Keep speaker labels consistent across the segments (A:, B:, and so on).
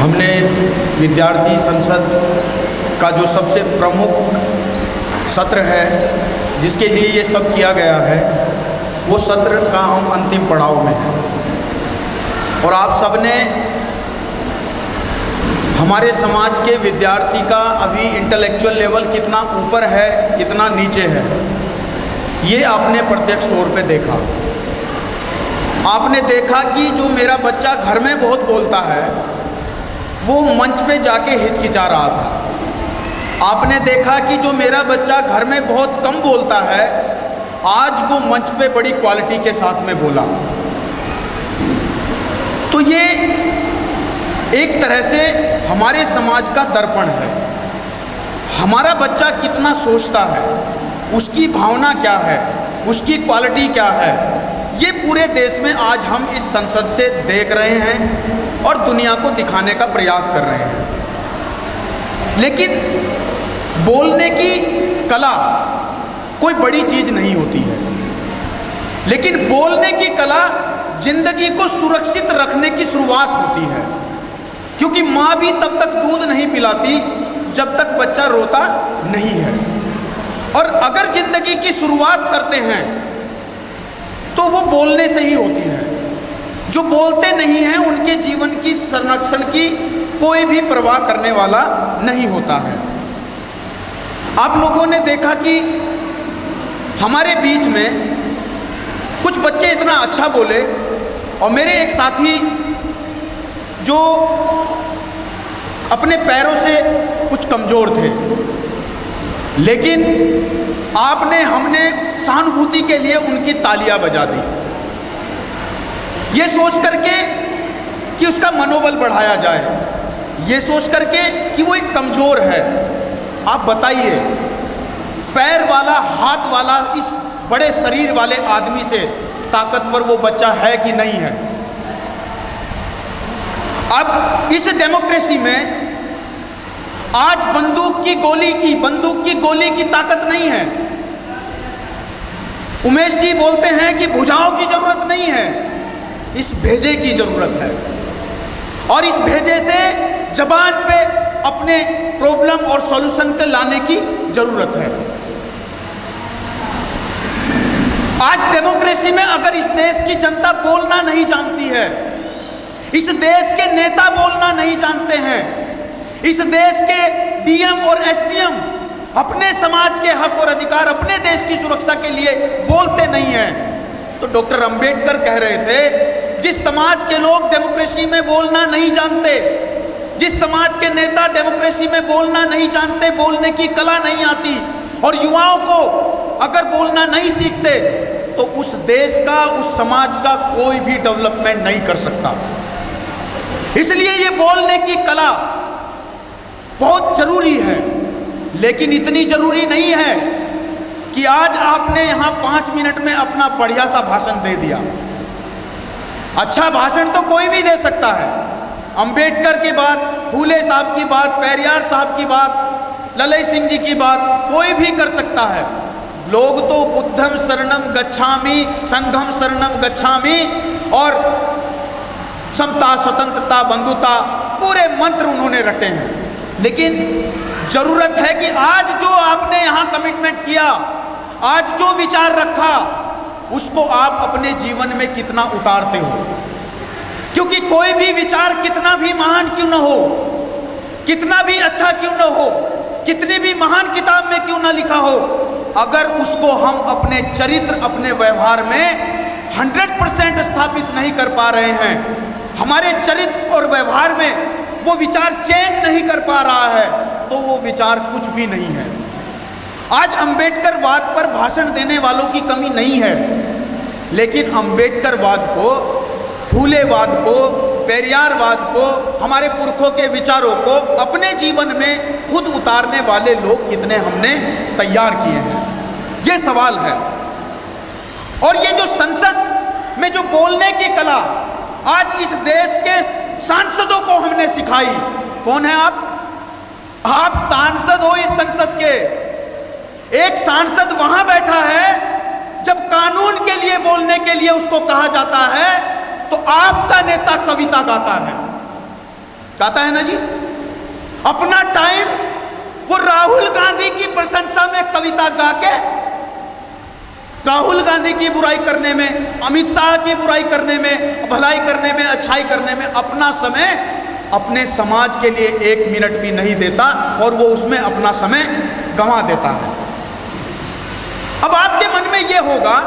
A: हमने विद्यार्थी संसद का जो सबसे प्रमुख सत्र है जिसके लिए ये सब किया गया है, वो सत्र का हम अंतिम पड़ाव में हैं। और आप सबने हमारे समाज के विद्यार्थी का अभी इंटेलेक्चुअल लेवल कितना ऊपर है, कितना नीचे है, ये आपने प्रत्यक्ष तौर पे देखा। आपने देखा कि जो मेरा बच्चा घर में बहुत बोलता है वो मंच पे जाके हिचकिचा रहा था। आपने देखा कि जो मेरा बच्चा घर में बहुत कम बोलता है आज वो मंच पे बड़ी क्वालिटी के साथ में बोला। तो ये एक तरह से हमारे समाज का दर्पण है। हमारा बच्चा कितना सोचता है, उसकी भावना क्या है, उसकी क्वालिटी क्या है, ये पूरे देश में आज हम इस संसद से देख रहे हैं और दुनिया को दिखाने का प्रयास कर रहे हैं। लेकिन बोलने की कला कोई बड़ी चीज़ नहीं होती है, लेकिन बोलने की कला जिंदगी को सुरक्षित रखने की शुरुआत होती है। क्योंकि माँ भी तब तक दूध नहीं पिलाती जब तक बच्चा रोता नहीं है। और अगर जिंदगी की शुरुआत करते हैं तो वो बोलने से ही होती है। जो बोलते नहीं हैं उनके जीवन की संरक्षण की कोई भी परवाह करने वाला नहीं होता है। आप लोगों ने देखा कि हमारे बीच में कुछ बच्चे इतना अच्छा बोले और मेरे एक साथी जो अपने पैरों से कुछ कमज़ोर थे, लेकिन हमने सहानुभूति के लिए उनकी तालियां बजा दी, ये सोच करके कि उसका मनोबल बढ़ाया जाए, ये सोच करके कि वो एक कमज़ोर है। आप बताइए, पैर वाला, हाथ वाला, इस बड़े शरीर वाले आदमी से ताकतवर वो बच्चा है कि नहीं है? अब इस डेमोक्रेसी में आज बंदूक की गोली की ताकत नहीं है। उमेश जी बोलते हैं कि भुजाओं की जरूरत नहीं है, इस भेजे की जरूरत है। और इस भेजे से जबान पे अपने प्रॉब्लम और सॉल्यूशन के लाने की जरूरत है। आज डेमोक्रेसी में अगर इस देश की जनता बोलना नहीं जानती है, इस देश के नेता बोलना नहीं जानते हैं, इस देश के डीएम और एसडीएम अपने समाज के हक और अधिकार, अपने देश की सुरक्षा के लिए बोलते नहीं हैं, तो डॉक्टर अंबेडकर कह रहे थे जिस समाज के लोग डेमोक्रेसी में बोलना नहीं जानते, जिस समाज के नेता डेमोक्रेसी में बोलना नहीं जानते, बोलने की कला नहीं आती और युवाओं को अगर बोलना नहीं सीखते तो उस देश का, उस समाज का कोई भी डेवलपमेंट नहीं कर सकता। इसलिए ये बोलने की कला बहुत जरूरी है, लेकिन इतनी जरूरी नहीं है कि आज आपने यहाँ 5 मिनट में अपना बढ़िया सा भाषण दे दिया। अच्छा भाषण तो कोई भी दे सकता है। अंबेडकर की बात, फूले साहब की बात, पेरियार साहब की बात, ललई सिंह जी की बात कोई भी कर सकता है। लोग तो बुद्धम शरणम गच्छामि, संघम शरणम गच्छामि और समता, स्वतंत्रता, बंधुता पूरे मंत्र उन्होंने रटे हैं। लेकिन जरूरत है कि आज जो आपने यहाँ कमिटमेंट किया, आज जो विचार रखा, उसको आप अपने जीवन में कितना उतारते हो। क्योंकि कोई भी विचार कितना भी महान क्यों न हो, कितना भी अच्छा क्यों न हो, कितनी भी महान किताब में क्यों न लिखा हो, अगर उसको हम अपने चरित्र, अपने व्यवहार में 100% स्थापित नहीं कर पा रहे हैं, हमारे चरित्र और व्यवहार में वो विचार चेंज नहीं कर पा रहा है, तो वो विचार कुछ भी नहीं है। आज अंबेडकरवाद पर भाषण देने वालों की कमी नहीं है, लेकिन अंबेडकरवाद को, फूलेवाद को, पेरियारवाद को, हमारे पुरखों के विचारों को अपने जीवन में खुद उतारने वाले लोग कितने हमने तैयार किए हैं, ये सवाल है। और ये जो संसद में जो बोलने की कला आज इस देश के सांसदों को हमने सिखाई। कौन है आप? आप सांसद हो इस संसद के। एक सांसद वहां बैठा है, जब कानून के लिए बोलने के लिए उसको कहा जाता है तो आपका नेता कविता गाता है। चाहता है ना जी? अपना टाइम वो राहुल गांधी की प्रशंसा में कविता गा के, राहुल गांधी की बुराई करने में, अमित शाह की बुराई करने में, भलाई करने में, अच्छाई करने में अपना समय अपने समाज के लिए 1 मिनट भी नहीं देता और वो उसमें अपना समय गंवा देता है। अब आपके मन में ये होगा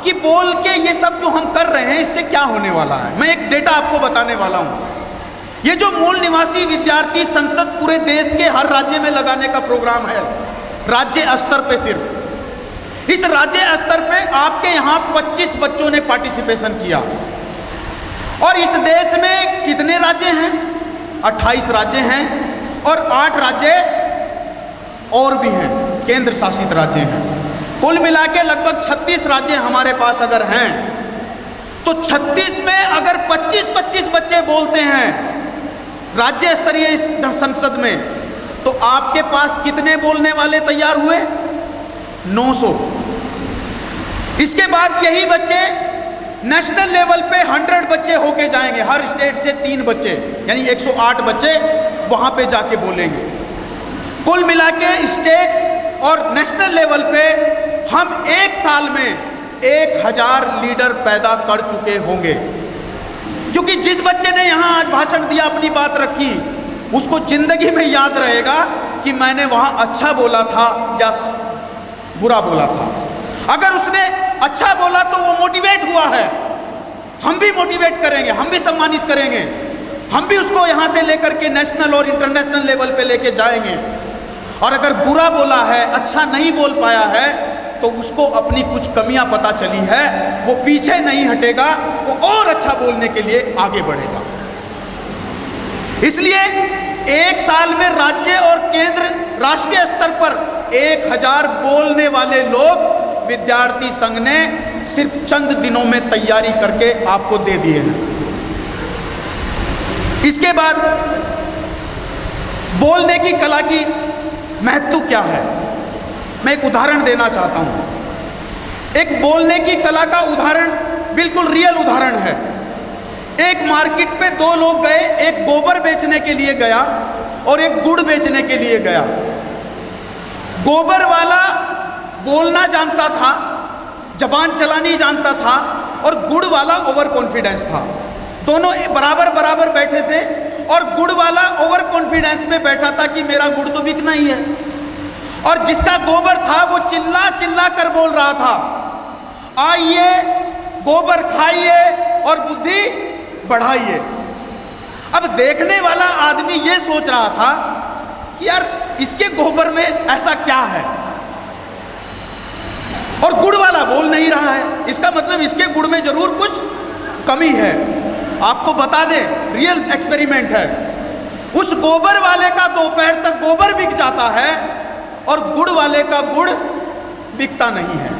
A: कि बोल के ये सब जो हम कर रहे हैं इससे क्या होने वाला है। मैं एक डेटा आपको बताने वाला हूं। ये जो मूल निवासी विद्यार्थी संसद पूरे देश के हर राज्य में लगाने का प्रोग्राम है, राज्य स्तर पे, सिर्फ इस राज्य स्तर पे आपके यहाँ 25 बच्चों ने पार्टिसिपेशन किया। और इस देश में कितने राज्य हैं? 28 राज्य हैं और 8 राज्य और भी हैं, केंद्र शासित राज्य हैं। कुल मिला के लगभग 36 राज्य हमारे पास अगर हैं, तो 36 में अगर 25-25 बच्चे बोलते हैं राज्य स्तरीय इस संसद में, तो आपके पास कितने बोलने वाले तैयार हुए? 900। इसके बाद यही बच्चे नेशनल लेवल पे 100 बच्चे होके जाएंगे, हर स्टेट से 3 बच्चे, यानी 108 बच्चे वहां पे जाके बोलेंगे। कुल मिला के स्टेट और नेशनल लेवल पे हम 1 साल में 1000 लीडर पैदा कर चुके होंगे। क्योंकि जिस बच्चे ने यहाँ आज भाषण दिया, अपनी बात रखी, उसको जिंदगी में याद रहेगा कि मैंने वहाँ अच्छा बोला था या बुरा बोला था। अगर उसने अच्छा बोला तो वो मोटिवेट हुआ है, हम भी मोटिवेट करेंगे, हम भी सम्मानित करेंगे, हम भी उसको यहाँ से लेकर के नेशनल और इंटरनेशनल लेवल पे लेके जाएंगे। और अगर बुरा बोला है, अच्छा नहीं बोल पाया है, तो उसको अपनी कुछ कमियां पता चली है, वो पीछे नहीं हटेगा, वो और अच्छा बोलने के लिए आगे बढ़ेगा। इसलिए 1 साल में राज्य और केंद्र राष्ट्रीय स्तर पर 1000 बोलने वाले लोग विद्यार्थी संघ ने सिर्फ चंद दिनों में तैयारी करके आपको दे दिए हैं। इसके बाद बोलने की कला की महत्व क्या है, मैं एक उदाहरण देना चाहता हूं। एक बोलने की कला का उदाहरण, बिल्कुल रियल उदाहरण है। एक मार्केट पे 2 लोग गए, एक गोबर बेचने के लिए गया और एक गुड़ बेचने के लिए गया। गोबर वाला बोलना जानता था, जबान चलानी जानता था, और गुड़ वाला ओवर कॉन्फिडेंस था। दोनों बराबर बराबर बैठे थे और गुड़ वाला ओवर कॉन्फिडेंस में बैठा था कि मेरा गुड़ तो बिकना ही है, और जिसका गोबर था वो चिल्ला चिल्ला कर बोल रहा था, आइए गोबर खाइए और बुद्धि बढ़ाइए। अब देखने वाला आदमी ये सोच रहा था कि यार इसके गोबर में ऐसा क्या है, और गुड़ वाला बोल नहीं रहा है, इसका मतलब इसके गुड़ में जरूर कुछ कमी है। आपको बता दें, रियल एक्सपेरिमेंट है। उस गोबर वाले का दोपहर तक गोबर बिक जाता है और गुड़ वाले का गुड़ बिकता नहीं है।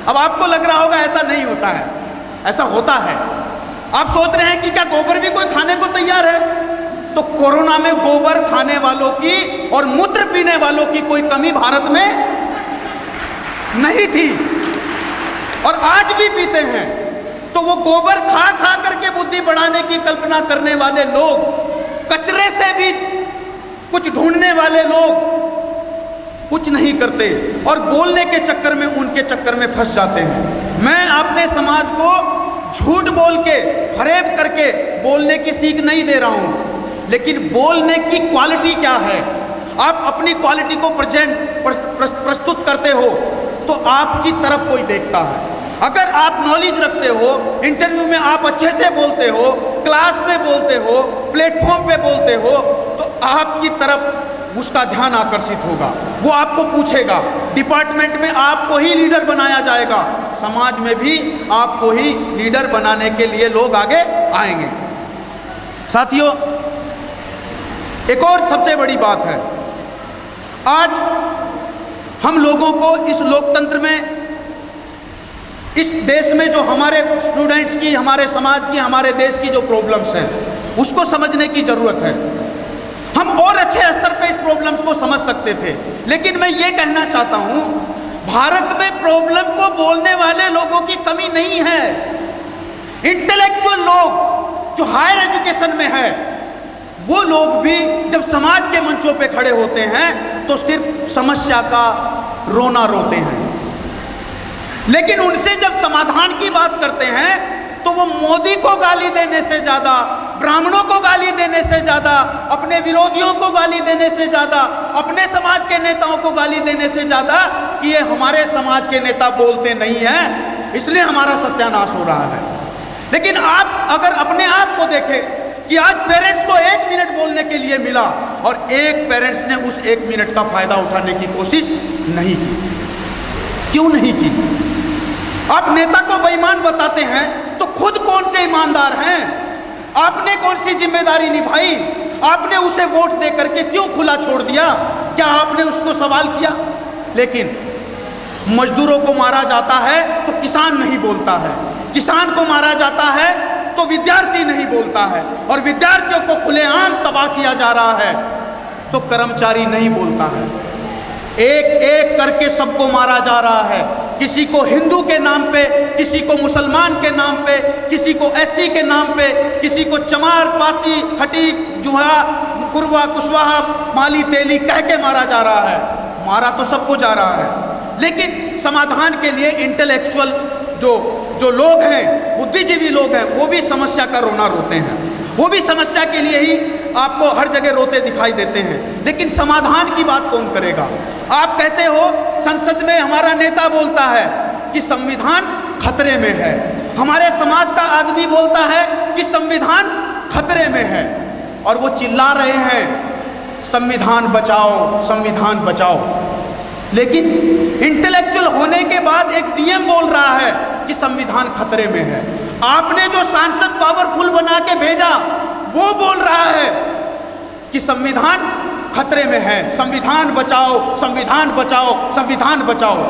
A: अब आपको लग रहा होगा ऐसा नहीं होता है, ऐसा होता है। आप सोच रहे हैं कि क्या गोबर भी कोई खाने को तैयार है? तो कोरोना में गोबर खाने वालों की और मूत्र पीने वालों की कोई कमी भारत में नहीं थी, और आज भी पीते हैं। तो वो गोबर खा खा करके बुद्धि बढ़ाने की कल्पना करने वाले लोग, कचरे से भी कुछ ढूंढने वाले लोग कुछ नहीं करते और बोलने के चक्कर में, उनके चक्कर में फंस जाते हैं। मैं अपने समाज को झूठ बोल के, फरेब करके बोलने की सीख नहीं दे रहा हूं, लेकिन बोलने की क्वालिटी क्या है, आप अपनी क्वालिटी को प्रस्तुत करते हो तो आपकी तरफ कोई देखता है। अगर आप नॉलेज रखते हो, इंटरव्यू में आप अच्छे से बोलते हो, क्लास में बोलते हो, प्लेटफॉर्म पे बोलते हो, तो आपकी तरफ उसका ध्यान आकर्षित होगा, वो आपको पूछेगा, डिपार्टमेंट में आपको ही लीडर बनाया जाएगा, समाज में भी आपको ही लीडर बनाने के लिए लोग आगे आएंगे। साथियों, एक और सबसे बड़ी बात है, आज हम लोगों को इस लोकतंत्र में, इस देश में जो हमारे स्टूडेंट्स की, हमारे समाज की, हमारे देश की जो प्रॉब्लम्स हैं, उसको समझने की ज़रूरत है। हम और अच्छे स्तर पे इस प्रॉब्लम्स को समझ सकते थे, लेकिन मैं ये कहना चाहता हूँ, भारत में प्रॉब्लम को बोलने वाले लोगों की कमी नहीं है। इंटेलेक्चुअल लोग जो हायर एजुकेशन में है वो लोग भी जब समाज के मंचों पे खड़े होते हैं तो सिर्फ समस्या का रोना रोते हैं, लेकिन उनसे जब समाधान की बात करते हैं तो वो मोदी को गाली देने से ज़्यादा, ब्राह्मणों को गाली देने से ज़्यादा, अपने विरोधियों को गाली देने से ज़्यादा, अपने समाज के नेताओं को गाली देने से ज़्यादा कि ये हमारे समाज के नेता बोलते नहीं हैं इसलिए हमारा सत्यानाश हो रहा है। लेकिन आप अगर अपने आप को देखें कि आज पेरेंट्स को 1 मिनट बोलने के लिए मिला और एक पेरेंट्स ने उस 1 मिनट का फायदा उठाने की कोशिश नहीं की। क्यों नहीं की? आप नेता को बेईमान बताते हैं तो खुद कौन से ईमानदार हैं? आपने कौन सी जिम्मेदारी निभाई? आपने उसे वोट दे करके क्यों खुला छोड़ दिया? क्या आपने उसको सवाल किया? लेकिन मजदूरों को मारा जाता है तो किसान नहीं बोलता है, किसान को मारा जाता है तो विद्यार्थी नहीं बोलता है, और विद्यार्थियों को खुलेआम तबाह किया जा रहा है तो कर्मचारी नहीं बोलता है। एक एक करके सबको मारा जा रहा है, किसी को हिंदू के नाम पे, किसी को मुसलमान के नाम पे, किसी को एससी के नाम पे, किसी को चमार, पासी, खटी, जुहा, कुरवा, कुशवाहा, माली, तेली कह के मारा जा रहा है। मारा तो सबको जा रहा है, लेकिन समाधान के लिए इंटेलेक्चुअल जो लोग हैं, बुद्धिजीवी लोग हैं, वो भी समस्या का रोना रोते हैं, वो भी समस्या के लिए ही आपको हर जगह रोते दिखाई देते हैं। लेकिन समाधान की बात कौन करेगा? आप कहते हो संसद में हमारा नेता बोलता है कि संविधान खतरे में है, हमारे समाज का आदमी बोलता है कि संविधान खतरे में है, और वो चिल्ला रहे हैं संविधान बचाओ, संविधान बचाओ। लेकिन इंटेलेक्चुअल होने के बाद एक डीएम बोल रहा है कि संविधान खतरे में है। आपने जो सांसद पावरफुल बना के भेजा वो बोल रहा है कि संविधान खतरे में है, संविधान बचाओ, संविधान बचाओ, संविधान बचाओ।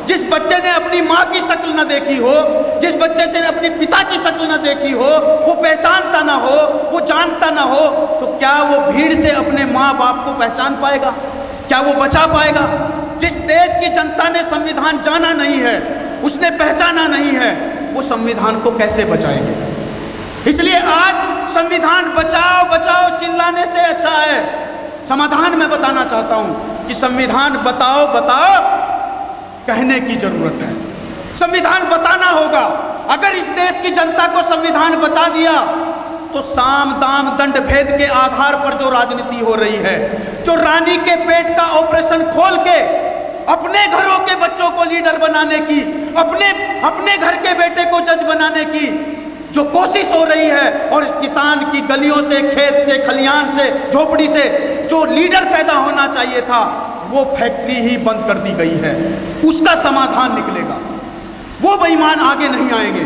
A: जिस बच्चे ने अपनी माँ की शक्ल न देखी हो, जिस बच्चे ने अपने पिता की शक्ल न देखी हो, वो पहचानता ना हो, वो जानता ना हो, तो क्या वो भीड़ से अपने माँ बाप को पहचान पाएगा? क्या वो बचा पाएगा? जिस देश की जनता ने संविधान जाना नहीं है, उसने पहचाना नहीं है, वो संविधान को कैसे बचाएंगे? इसलिए आज संविधान बचाओ बचाओ चिल्लाने से अच्छा है समाधान मैं बताना चाहता हूं कि संविधान बताओ बताओ कहने की जरूरत है। संविधान बताना होगा। अगर इस देश की जनता को संविधान बता दिया तो साम दाम दंड भेद के आधार पर जो राजनीति हो रही है, जो रानी के पेट का ऑपरेशन खोल के अपने घरों के बच्चों को लीडर बनाने की, अपने घर के बेटे को जज बनाने की जो कोशिश हो रही है, और इस किसान की गलियों से, खेत से, खलियान से, झोपड़ी से जो लीडर पैदा होना चाहिए था, वो फैक्ट्री ही बंद कर दी गई है। उसका समाधान निकलेगा। वो बेईमान आगे नहीं आएंगे।